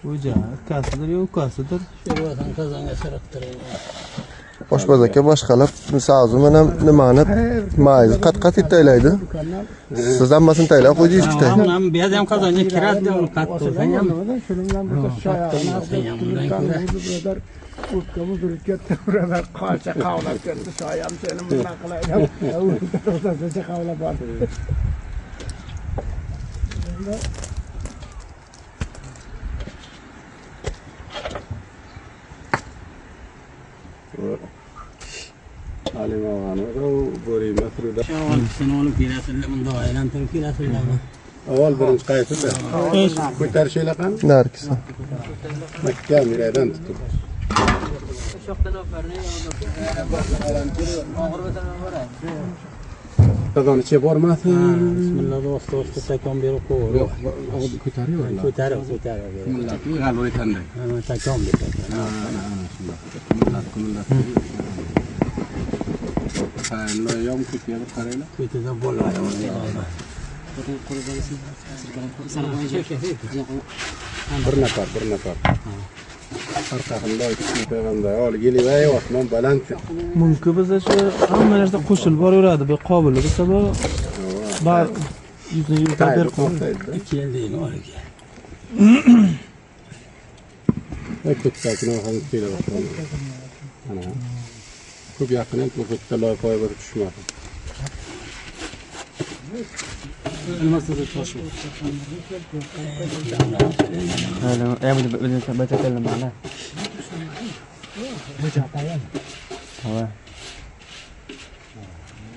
Hoca, ukasidir yo ukasidir. Şervatan kazanga sırıktırayım. Boshboz aka boshqalab savzi bilan nimani mayz qat-qat etaylaydi. Siz hammasini taylab qo'ydingiz ikkita. Hamam beyaz ham kazanga kiradi ham qattiq olsa ham. Shundan bu shoyani Ukkamı durukette buralar kaça kavla kötü sayam senin bundan kılayım. Orada sesi kavla var. علي موانو بوري مثل ده Şaval sınavlı kirasıyla bunu da aylantıp kirasıyla mı? اول برنج قايت له Eş. كنت شيء لقن Narkis. مكان ميدان تطلع تظن شيء بور مثلا Bismillah dost dost takım bir oku. كتاري ولا Kutar. قالوا لي تندي Takım bir. فانه يوم كنت يا بخارينا Kutu da bol var. برنفر فرقه الله يكون پیغمبر اول گلی وای واسمون بلند Mumkin biza shu hamma narsa qo'shilib boraveradi. Bu qobil bo'lsa bu bar yuzni yurtib ber qo'ydi. İki el değil var ki. كنت ساكن هذا كيلو انا كوب يقين كنت الله فاي بتشمع المصدر التشوي. هلا بدنا بتكلم معناه. هو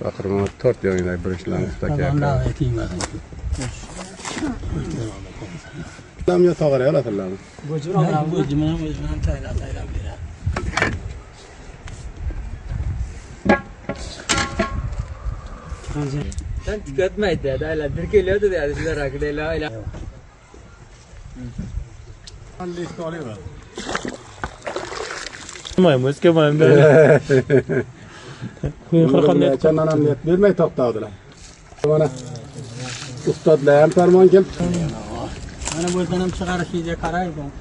اخر ما تورت يعني بريش لان Kazan da yeteyim ben. لم يصغر ولا ثلام Vücudumdan tayla bir. Sen tüketmeyin dedi. Öyle bir kilo dedi. Sizler rakıdayla öyle. Maymiz ki ben böyle. كان انا نيت بير ما يتقطعوا انا استاذ لا فرمان كل Ana bu yüzden çıkarışıyla karaydım.